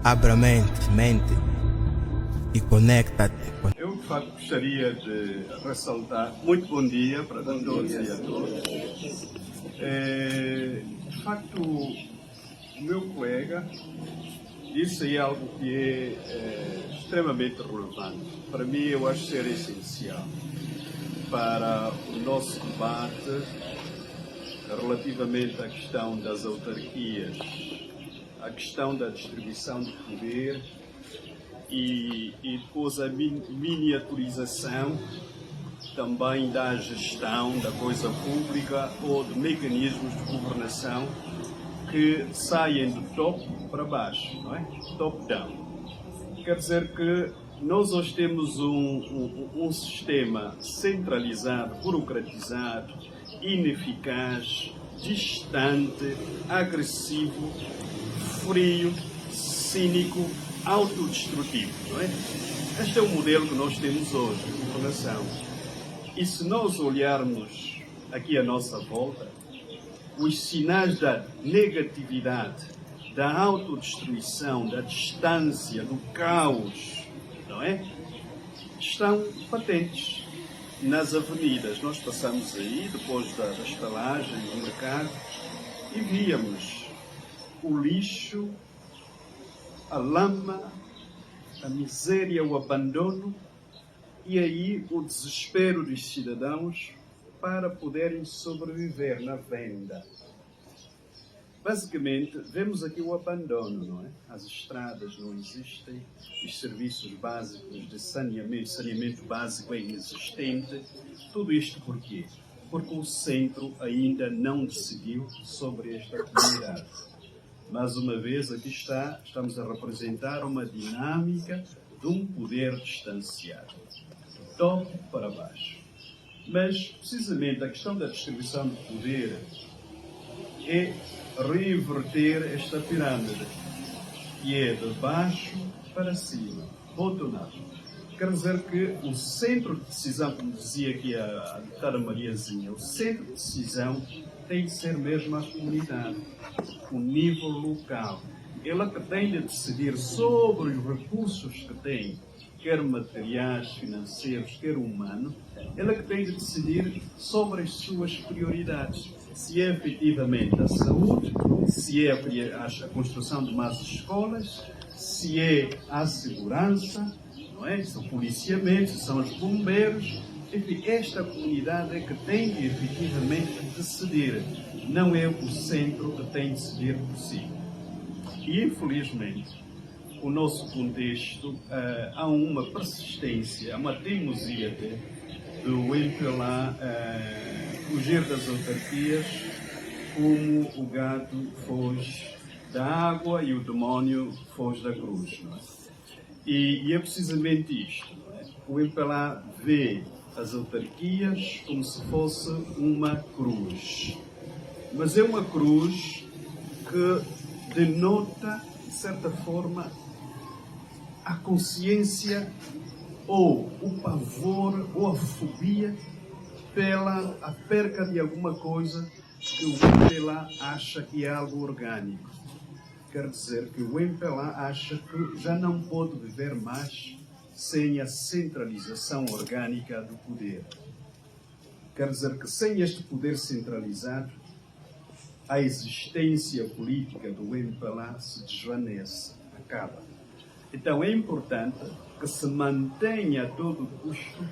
Abra a mente e conecta-te. Eu, de facto, gostaria de ressaltar. Muito bom dia para todos e a todos. De facto, o meu colega disse aí algo que é extremamente relevante. Para mim, eu acho ser essencial para o nosso debate relativamente à questão das autarquias, à questão da distribuição de poder e depois a miniaturização também da gestão da coisa pública ou de mecanismos de governação que saem do topo para baixo, não é? Top-down. Quer dizer que nós hoje temos um sistema centralizado, burocratizado, ineficaz, distante, agressivo, frio, cínico, autodestrutivo, não é? Este é o modelo que nós temos hoje de governação. E se nós olharmos aqui à nossa volta, os sinais da negatividade, da autodestruição, da distância, do caos, não é? Estão patentes nas avenidas. Nós passamos aí, depois da estalagem do mercado, e víamos o lixo, a lama, a miséria, o abandono e aí o desespero dos cidadãos para poderem sobreviver na venda. Basicamente, vemos aqui o abandono, não é? As estradas não existem, os serviços básicos de saneamento básico é inexistente. Tudo isto por quê? Porque o centro ainda não decidiu sobre esta comunidade. Mais uma vez, aqui estamos a representar uma dinâmica de um poder distanciado, de topo para baixo. Mas, precisamente, a questão da distribuição de poder é reverter esta pirâmide, que é de baixo para cima, bottom-up. Quer dizer que o centro de decisão, como dizia aqui a deputada Mariazinha, o centro de decisão tem de ser mesmo a comunidade, o nível local. Ela que tem de decidir sobre os recursos que tem, quer materiais, financeiros, quer humanos, ela que tem de decidir sobre as suas prioridades. Se é efetivamente a saúde, se é a construção de mais escolas, se é a segurança, não é? São policiamentos, são os bombeiros. Enfim, esta comunidade é que tem de efetivamente decidir. Não é o centro que tem de decidir por si. E, infelizmente, o nosso contexto, há uma persistência, há uma teimosia do MPLA fugir das autarquias como o gato foge da água e o demónio foge da cruz. Não é? E é precisamente isto. Não é? O MPLA vê as autarquias como se fosse uma cruz. Mas é uma cruz que denota, de certa forma, a consciência ou o pavor ou a fobia pela a perca de alguma coisa que o MPLA acha que é algo orgânico. Quer dizer que o MPLA acha que já não pode viver mais sem a centralização orgânica do poder. Quer dizer que sem este poder centralizado, a existência política do MPLA se desvanece, acaba. Então é importante que se mantenha a todo custo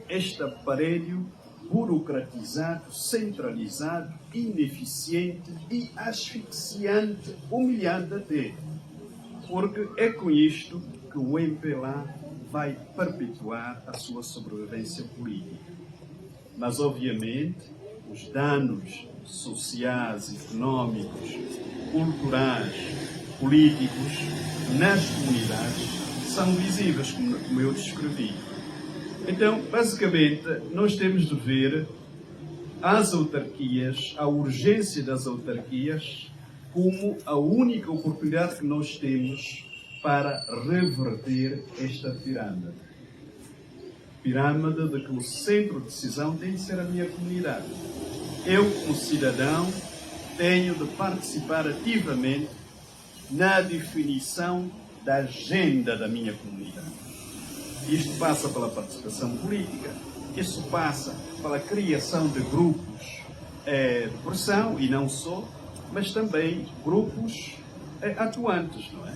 este aparelho burocratizado, centralizado, ineficiente e asfixiante, humilhante até. Porque é com isto que o MPLA vai perpetuar a sua sobrevivência política. Mas, obviamente, os danos sociais, económicos, culturais, políticos nas comunidades são visíveis, como eu descrevi. Então, basicamente, nós temos de ver as autarquias, a urgência das autarquias, como a única oportunidade que nós temos para reverter esta pirâmide. Pirâmide de que o centro de decisão tem de ser a minha comunidade. Eu, como cidadão, tenho de participar ativamente na definição da agenda da minha comunidade. Isto passa pela participação política, isso passa pela criação de grupos de pressão, e não só, mas também grupos atuantes, não é?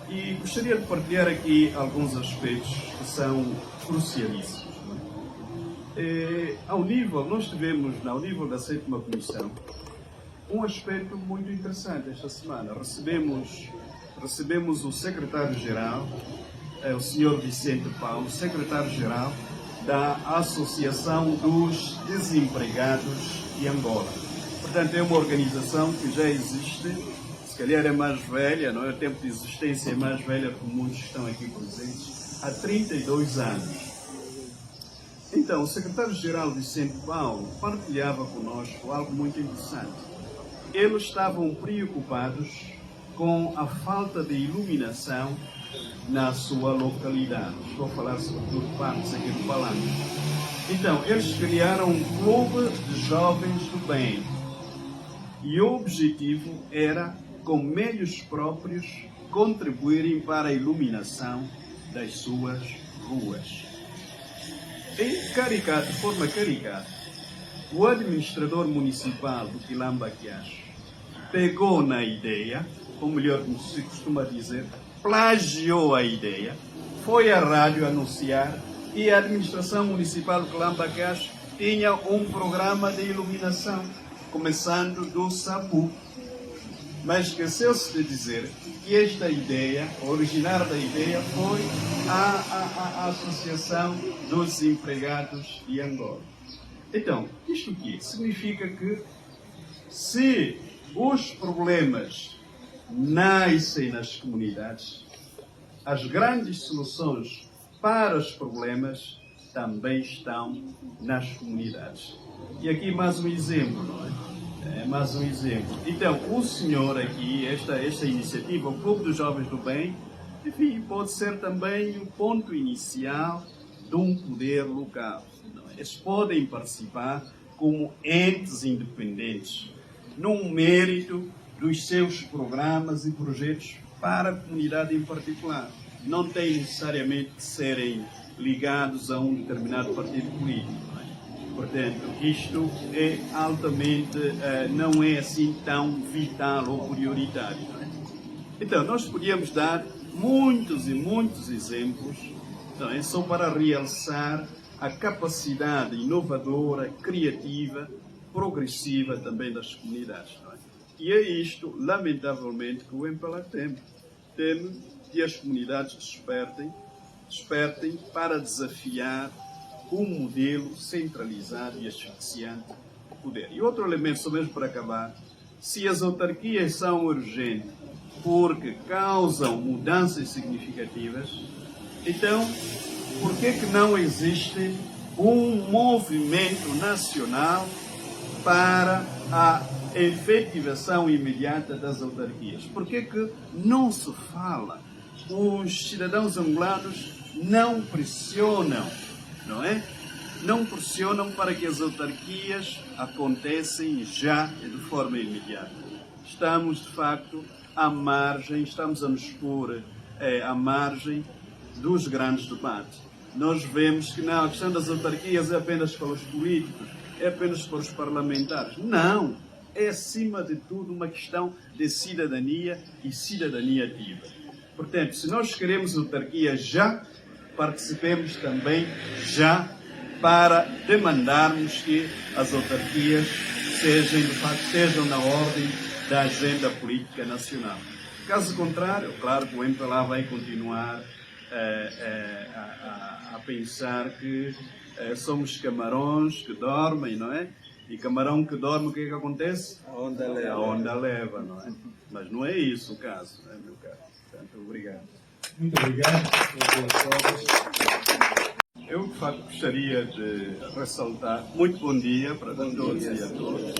E gostaria de partilhar aqui alguns aspectos que são crucialíssimos. Ao nível da 7ª Comissão, um aspecto muito interessante esta semana. Recebemos o secretário-geral, o Sr. Vicente Paulo, secretário-geral da Associação dos Desempregados de Angola. Portanto, é uma organização que já existe, se calhar é mais velha, não é? O tempo de existência é mais velha que muitos que estão aqui presentes, há 32 anos. Então, o secretário-geral Vicente Paulo partilhava conosco algo muito interessante. Eles estavam preocupados com a falta de iluminação na sua localidade. Estou a falar sobretudo partes aqui do Palanque. Então, eles criaram um clube de jovens do bem. E o objetivo era, com meios próprios, contribuírem para a iluminação das suas ruas. De forma caricata, o administrador municipal do Quilamba-Quiacho pegou na ideia, ou melhor, como se costuma dizer, plagiou a ideia, foi à rádio anunciar, e a administração municipal do Quilamba-Quiacho tinha um programa de iluminação, começando do Sabu. Mas esqueceu-se de dizer que esta ideia, o originário da ideia, foi a Associação dos Desempregados de Angola. Então, isto o quê? Significa que se os problemas nascem nas comunidades, as grandes soluções para os problemas também estão nas comunidades. E aqui mais um exemplo, não é? Mais um exemplo. Então, o senhor aqui, esta iniciativa, o Clube dos Jovens do Bem, enfim, pode ser também o ponto inicial de um poder local. Não é? Eles podem participar como entes independentes, no mérito dos seus programas e projetos para a comunidade em particular. Não têm necessariamente que serem ligados a um determinado partido político. Portanto, isto é altamente, não é assim tão vital ou prioritário. Não é? Então, nós podíamos dar muitos e muitos exemplos, não é? Só para realçar a capacidade inovadora, criativa, progressiva também das comunidades. Não é? E é isto, lamentavelmente, que o MPLA teme. Teme que as comunidades despertem para desafiar um modelo centralizado e asfixiante de poder. E outro elemento, só mesmo para acabar, se as autarquias são urgentes porque causam mudanças significativas, então, por que não existe um movimento nacional para a efetivação imediata das autarquias? Por que não se fala? Os cidadãos angolanos não pressionam, não é? Não pressionam para que as autarquias acontecem já de forma imediata. Estamos, de facto, à margem, estamos a nos pôr à margem dos grandes debates. Nós vemos que não, a questão das autarquias é apenas para os políticos, é apenas para os parlamentares. Não! É, acima de tudo, uma questão de cidadania e cidadania ativa. Portanto, se nós queremos autarquia já, participemos também já para demandarmos que as autarquias sejam na ordem da agenda política nacional. Caso contrário, claro que o MPLA vai continuar a pensar que somos camarões que dormem, não é? E camarão que dorme, o que é que acontece? A onda leva. A onda leva, não é? Mas não é isso o caso, não é, meu caro? Portanto, obrigado. Muito obrigado. Eu, de facto, gostaria de ressaltar, muito bom dia para todos e a todos.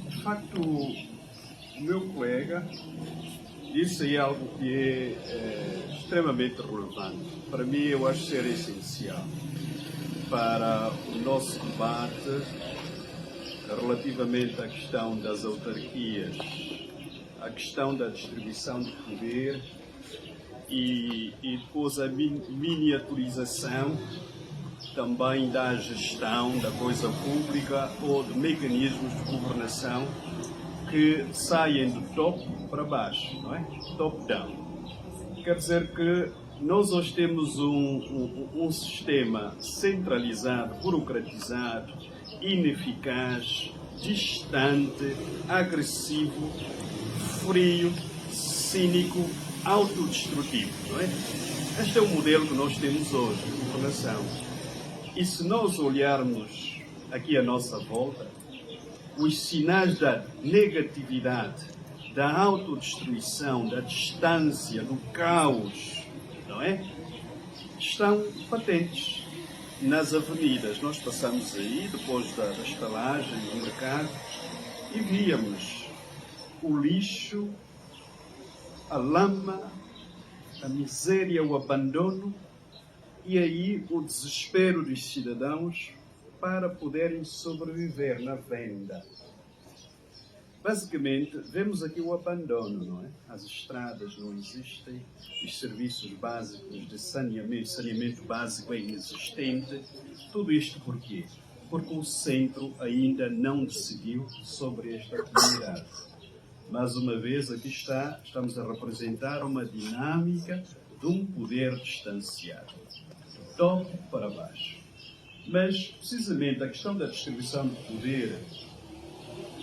De facto, o meu colega disse aí algo que é extremamente relevante. Para mim, eu acho ser essencial para o nosso debate relativamente à questão das autarquias a questão da distribuição de poder e depois a miniaturização também da gestão da coisa pública ou de mecanismos de governação que saem do topo para baixo, não é? Top-down. Quer dizer que nós hoje temos um sistema centralizado, burocratizado, ineficaz, distante, agressivo, frio, cínico, autodestrutivo, não é? Este é o modelo que nós temos hoje de governação. E se nós olharmos aqui à nossa volta, os sinais da negatividade, da autodestruição, da distância, do caos, não é? Estão patentes nas avenidas. Nós passamos aí, depois da estalagem do mercado, e víamos o lixo, a lama, a miséria, o abandono e aí o desespero dos cidadãos para poderem sobreviver na venda. Basicamente, vemos aqui o abandono, não é? As estradas não existem, os serviços básicos de saneamento básico é inexistente. Tudo isto por quê? Porque o centro ainda não decidiu sobre esta comunidade. Mais uma vez, aqui estamos a representar uma dinâmica de um poder distanciado, do topo para baixo. Mas, precisamente, a questão da distribuição de poder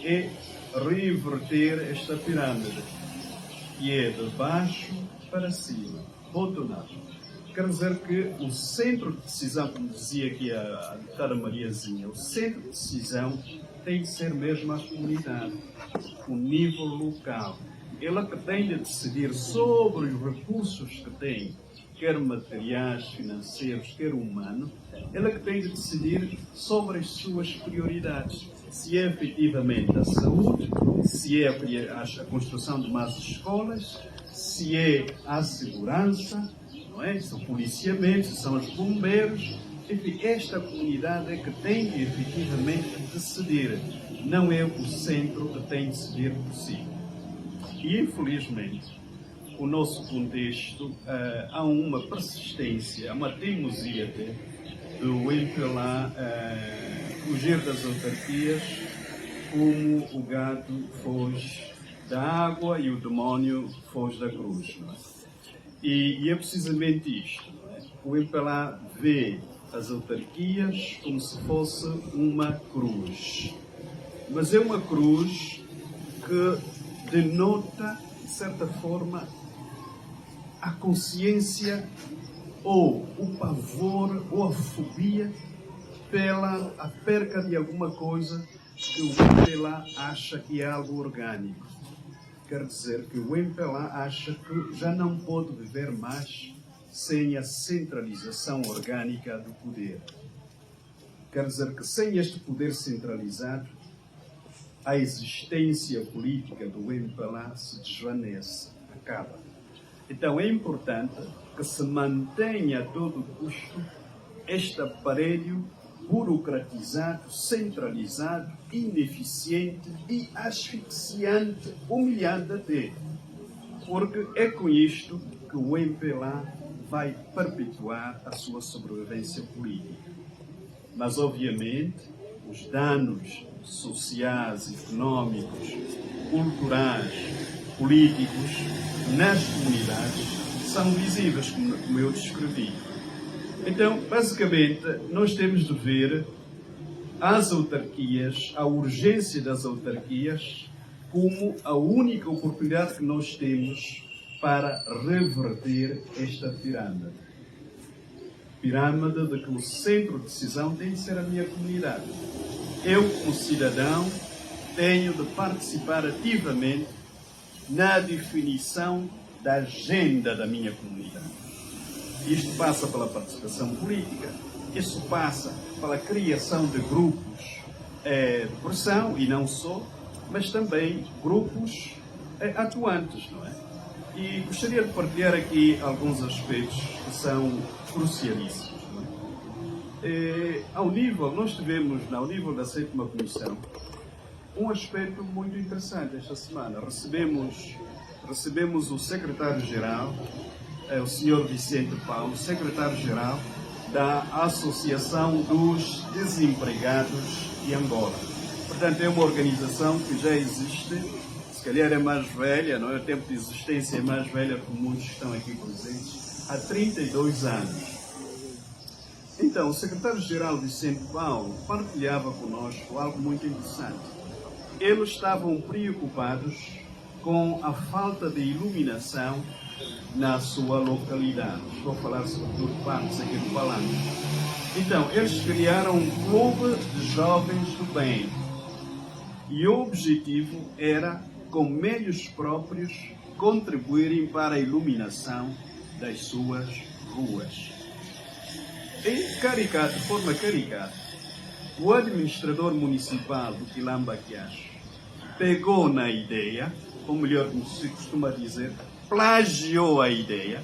é reverter esta pirâmide, que é de baixo para cima, bottom-up. Quer dizer que o centro de decisão, como dizia aqui a deputada Mariazinha, o centro de decisão tem de ser mesmo a comunidade, o nível local. Ela que tem de decidir sobre os recursos que tem, quer materiais, financeiros, quer humano, ela que tem de decidir sobre as suas prioridades. Se é efetivamente a saúde, se é a construção de mais escolas, se é a segurança, não é? Se é o policiamento, se são os bombeiros. Enfim, esta comunidade é que tem de efetivamente decidir. Não é o centro que tem de decidir por si. E, infelizmente, o nosso contexto, há uma persistência, há uma teimosia até, do MPLA fugir das autarquias como o gato foge da água e o demónio foge da cruz. Não é? E é precisamente isto. Não é? O MPLA vê as autarquias como se fosse uma cruz. Mas é uma cruz que denota, de certa forma, a consciência ou o pavor ou a fobia pela a perca de alguma coisa que o MPLA acha que é algo orgânico. Quer dizer que o MPLA acha que já não pode viver mais sem a centralização orgânica do poder. Quer dizer que sem este poder centralizado, a existência política do MPLA se desvanece, acaba. Então é importante que se mantenha a todo custo este aparelho burocratizado, centralizado, ineficiente e asfixiante, humilhante até. Porque é com isto que o MPLA vai perpetuar a sua sobrevivência política. Mas, obviamente, os danos sociais, económicos, culturais, políticos nas comunidades são visíveis, como eu descrevi. Então, basicamente, nós temos de ver as autarquias, a urgência das autarquias, como a única oportunidade que nós temos para reverter esta pirâmide. Pirâmide de que o centro de decisão tem de ser a minha comunidade. Eu, como cidadão, tenho de participar ativamente na definição da agenda da minha comunidade. Isto passa pela participação política, isso passa pela criação de grupos de pressão, e não só, mas também grupos atuantes, não é? E gostaria de partilhar aqui alguns aspectos que são crucialíssimos. Não é? Nós tivemos, ao nível da 7ª Comissão, um aspecto muito interessante esta semana. Recebemos o secretário-geral, o Sr. Vicente Paulo, secretário-geral da Associação dos Desempregados de Angola. Portanto, é uma organização que já existe, se calhar é mais velha, não é? O tempo de existência é mais velha que muitos que estão aqui presentes, há 32 anos. Então, o secretário-geral Vicente Paulo partilhava conosco algo muito interessante. Eles estavam preocupados com a falta de iluminação na sua localidade. Estou a falar sobretudo de partes aqui do Palanque. Então, eles criaram um clube de jovens do bem. E o objetivo era, com meios próprios, contribuírem para a iluminação das suas ruas. De forma caricata, o administrador municipal do Quilamba-Quiacho pegou na ideia, ou melhor, como se costuma dizer, plagiou a ideia,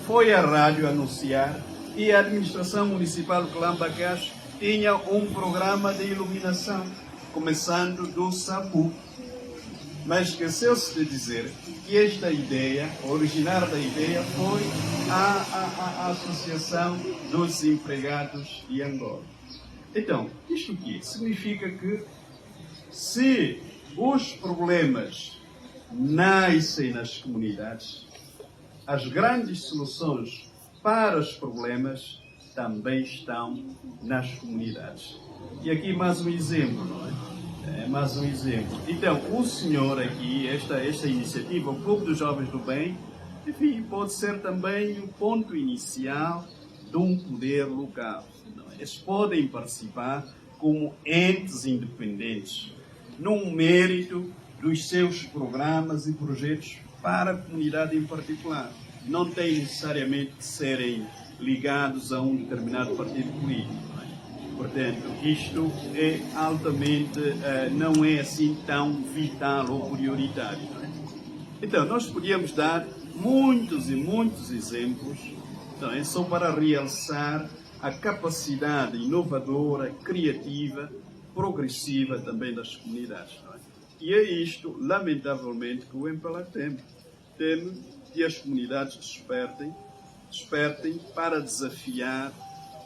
foi à rádio anunciar e a administração municipal do Quilamba-Quiacho tinha um programa de iluminação, começando do SAMU. Mas esqueceu-se de dizer que esta ideia, o originário da ideia, foi a Associação dos Desempregados de Angola. Então, isto o quê? Significa que se os problemas nascem nas comunidades, as grandes soluções para os problemas também estão nas comunidades. E aqui mais um exemplo, não é? Mais um exemplo. Então, o senhor aqui, esta iniciativa, o Clube dos Jovens do Bem, enfim, pode ser também o ponto inicial de um poder local. Eles podem participar como entes independentes, no mérito dos seus programas e projetos para a comunidade em particular. Não têm necessariamente de serem ligados a um determinado partido político. Portanto, isto é altamente, não é assim tão vital ou prioritário. Não é? Então, nós podíamos dar muitos e muitos exemplos, não é? Só para realçar a capacidade inovadora, criativa, progressiva também das comunidades. Não é? E é isto, lamentavelmente, que o MPLA teme. Teme que as comunidades despertem para desafiar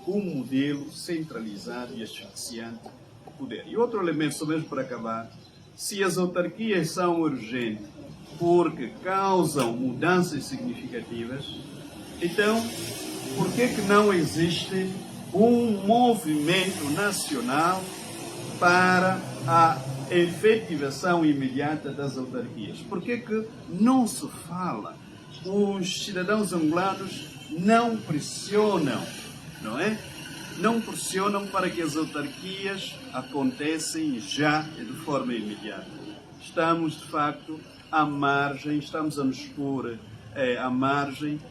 um modelo centralizado e asfixiante de poder. E outro elemento, só mesmo para acabar, se as autarquias são urgentes porque causam mudanças significativas, então, por que não existe um movimento nacional para a efetivação imediata das autarquias? Por que não se fala? Os cidadãos angolanos não pressionam, não é? Não pressionam para que as autarquias acontecem já de forma imediata. Estamos, de facto, à margem, estamos a nos pôr à margem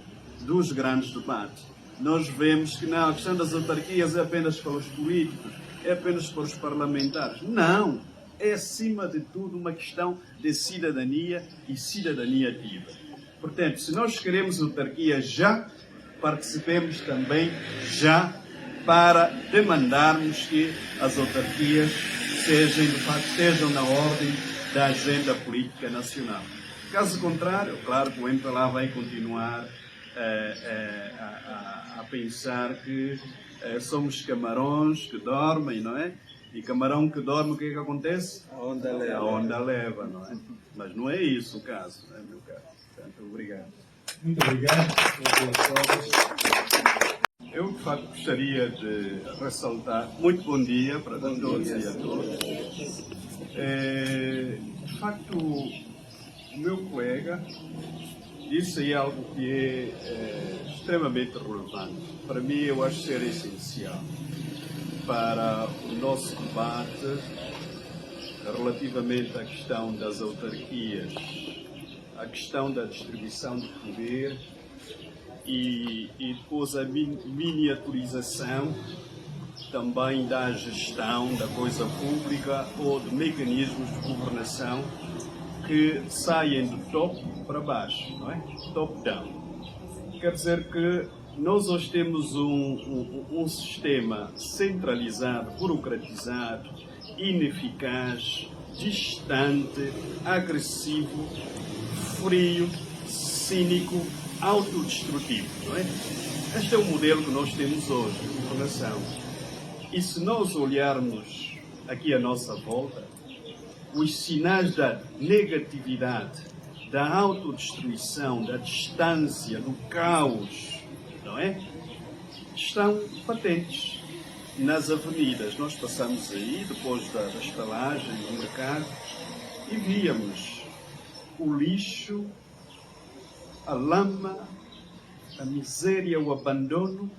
dos grandes debates. Nós vemos que não, a questão das autarquias é apenas para os políticos, é apenas para os parlamentares. Não! É, acima de tudo, uma questão de cidadania e cidadania ativa. Portanto, se nós queremos autarquia já, participemos também já para demandarmos que as autarquias estejam na ordem da agenda política nacional. Caso contrário, claro que o MPLA vai continuar a pensar que somos camarões que dormem, não é? E camarão que dorme, o que é que acontece? A onda leva. A onda leva, não é? Mas não é isso o caso, não é, meu caro? Portanto, obrigado. Muito obrigado. Eu, de facto, gostaria de ressaltar. Muito bom dia para todos e a todas. De facto, o meu colega disse aí algo que é extremamente relevante. Para mim, eu acho ser essencial para o nosso debate relativamente à questão das autarquias, à questão da distribuição de poder e depois a miniaturização também da gestão da coisa pública ou de mecanismos de governação que saem do topo para baixo, não é? Top-down. Quer dizer que nós hoje temos um sistema centralizado, burocratizado, ineficaz, distante, agressivo, frio, cínico, autodestrutivo, não é? Este é o modelo que nós temos hoje de governação. E se nós olharmos aqui à nossa volta, os sinais da negatividade, da autodestruição, da distância, do caos, não é? Estão patentes nas avenidas. Nós passamos aí, depois da estalagem, do mercado, e víamos o lixo, a lama, a miséria, o abandono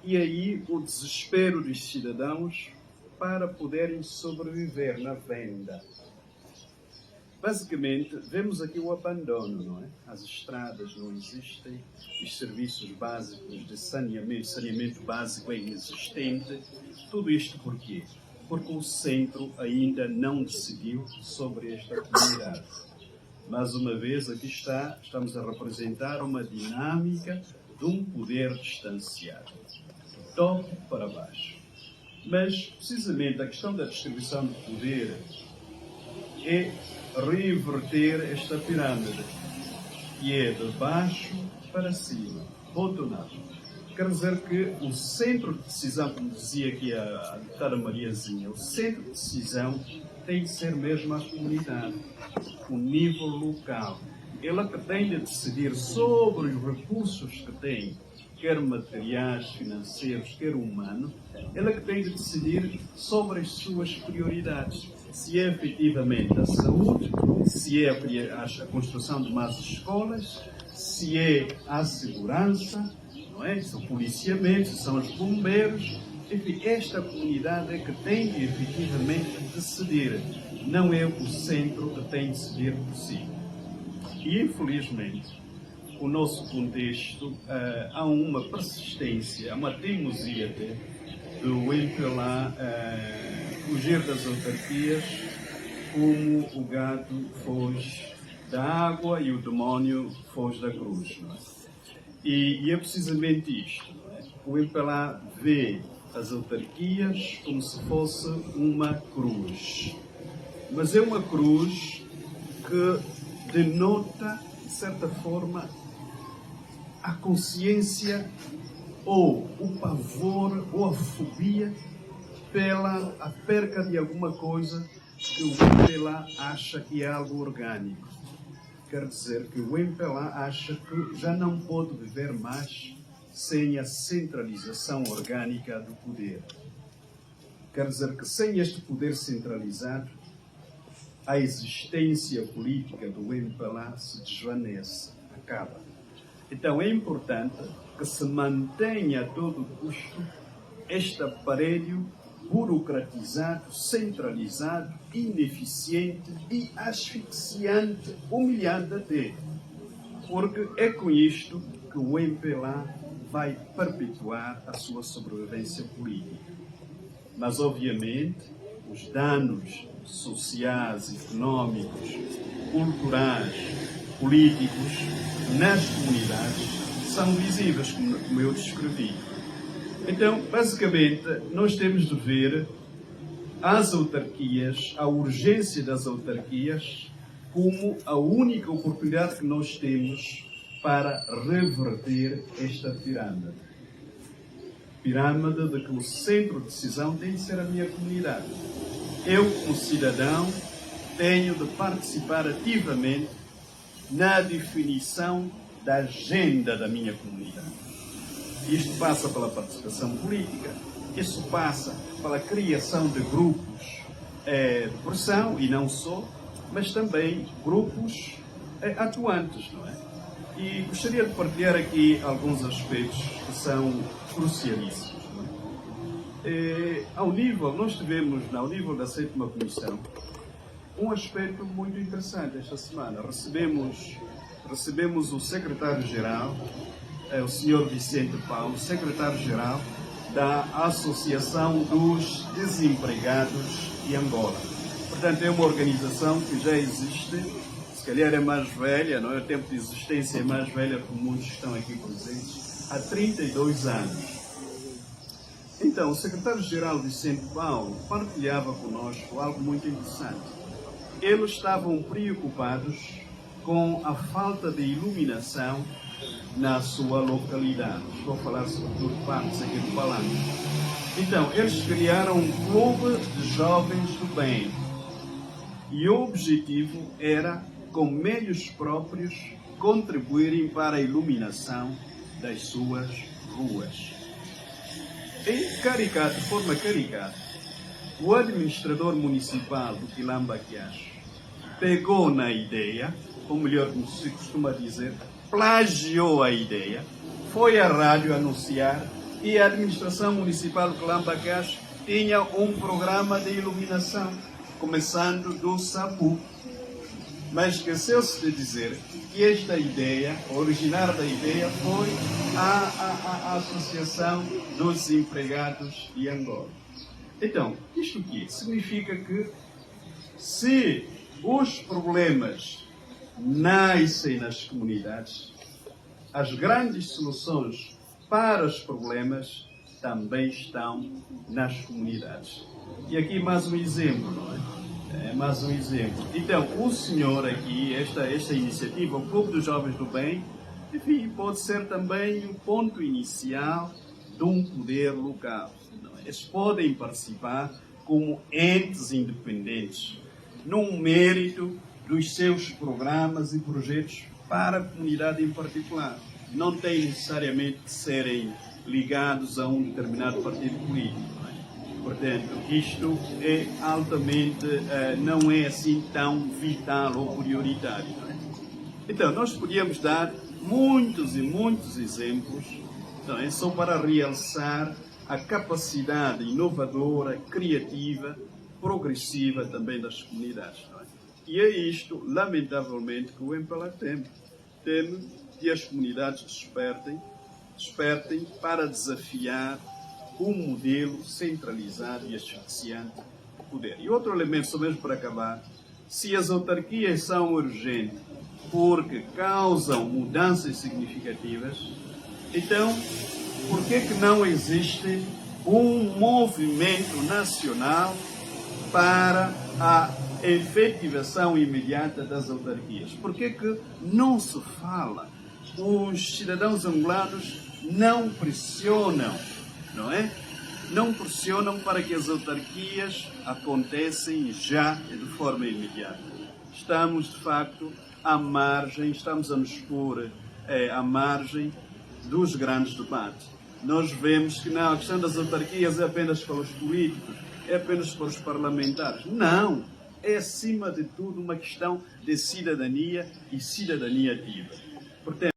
e aí o desespero dos cidadãos para poderem sobreviver na venda. Basicamente, vemos aqui o abandono, não é? As estradas não existem, os serviços básicos de saneamento básico é inexistente. Tudo isto por quê? Porque o centro ainda não decidiu sobre esta comunidade. Mais uma vez, aqui estamos a representar uma dinâmica de um poder distanciado, de topo para baixo. Mas, precisamente, a questão da distribuição de poder é reverter esta pirâmide, que é de baixo para cima, bottom-up. Quer dizer que o centro de decisão, como dizia aqui a deputada Mariazinha, o centro de decisão tem de ser mesmo a comunidade, o nível local. Ela que tem de decidir sobre os recursos que tem, quer materiais, financeiros, quer humanos, ela que tem de decidir sobre as suas prioridades. Se é efetivamente a saúde, se é a construção de mais escolas, se é a segurança, não é? Se é o policiamento, se são os bombeiros. Enfim, esta comunidade é que tem de efetivamente decidir. Não é o centro que tem de decidir por si. E, infelizmente, o nosso contexto, há uma persistência, há uma teimosia até, do MPLA fugir das autarquias como o gado foge da água e o demónio foge da cruz. Não é? E é precisamente isto. Não é? O MPLA vê as autarquias como se fosse uma cruz. Mas é uma cruz que denota, de certa forma, a consciência ou o pavor ou a fobia pela a perca de alguma coisa que o MPLA acha que é algo orgânico. Quer dizer que o MPLA acha que já não pode viver mais sem a centralização orgânica do poder. Quer dizer que sem este poder centralizado, a existência política do MPLA se desvanece, acaba. Então é importante que se mantenha a todo custo este aparelho burocratizado, centralizado, ineficiente e asfixiante, humilhante até. Porque é com isto que o MPLA vai perpetuar a sua sobrevivência política. Mas, obviamente, os danos sociais, económicos, culturais, políticos nas comunidades são visíveis, como eu descrevi. Então, basicamente, nós temos de ver as autarquias, a urgência das autarquias, como a única oportunidade que nós temos para reverter esta pirâmide. Pirâmide de que o centro de decisão tem de ser a minha comunidade. Eu, como cidadão, tenho de participar ativamente na definição da agenda da minha comunidade. Isto passa pela participação política, isso passa pela criação de grupos de pressão, e não só, mas também grupos atuantes, não é? E gostaria de partilhar aqui alguns aspectos que são crucialíssimos. Não é? Nós tivemos, ao nível da 7ª Comissão, um aspecto muito interessante esta semana. Recebemos o secretário-geral, o Sr. Vicente Paulo, secretário-geral da Associação dos Desempregados de Angola. Portanto, é uma organização que já existe, se calhar é mais velha, não é? O tempo de existência é mais velha que muitos que estão aqui presentes, há 32 anos. Então, o secretário-geral Vicente Paulo partilhava conosco algo muito interessante. eles estavam preocupados com a falta de iluminação na sua localidade. Estou a falar sobretudo partes aqui do Palanque. Então, eles criaram um clube de jovens do bem. E o objetivo era, com meios próprios, contribuírem para a iluminação das suas ruas. De forma caricata, o administrador municipal do Quilamba-Quiacho pegou na ideia, ou melhor, como se costuma dizer, plagiou a ideia, foi à rádio anunciar e a administração municipal do Quilamba-Quiacho tinha um programa de iluminação, começando do SAMU. Mas esqueceu-se de dizer que esta ideia, o originário da ideia, foi a Associação dos Desempregados de Angola. Então, isto aqui significa que se os problemas nascem nas comunidades, as grandes soluções para os problemas também estão nas comunidades. E aqui mais um exemplo, não é? Mais um exemplo. Então, o senhor aqui, esta iniciativa, o Clube dos Jovens do Bem, enfim, pode ser também o ponto inicial de um poder local. Não é? Eles podem participar como entes independentes, no mérito dos seus programas e projetos para a comunidade em particular. Não têm necessariamente de serem ligados a um determinado partido político. Portanto, isto é altamente, não é assim tão vital ou prioritário. Não é? Então, nós podíamos dar muitos e muitos exemplos, não é? Só para realçar a capacidade inovadora, criativa, progressiva também das comunidades. Não é? E é isto, lamentavelmente, que o MPLA teme. Teme que as comunidades despertem para desafiar um modelo centralizado e asfixiante de poder. E outro elemento, só mesmo para acabar, se as autarquias são urgentes porque causam mudanças significativas, então, por que não existe um movimento nacional para a efetivação imediata das autarquias? Por que não se fala? Os cidadãos angolanos não pressionam, não é? Não pressionam para que as autarquias acontecem já de forma imediata. Estamos, de facto, à margem, estamos a nos pôr à margem dos grandes debates. Nós vemos que não, a questão das autarquias é apenas para os políticos, é apenas para os parlamentares. Não! É, acima de tudo, uma questão de cidadania e cidadania ativa. Portanto,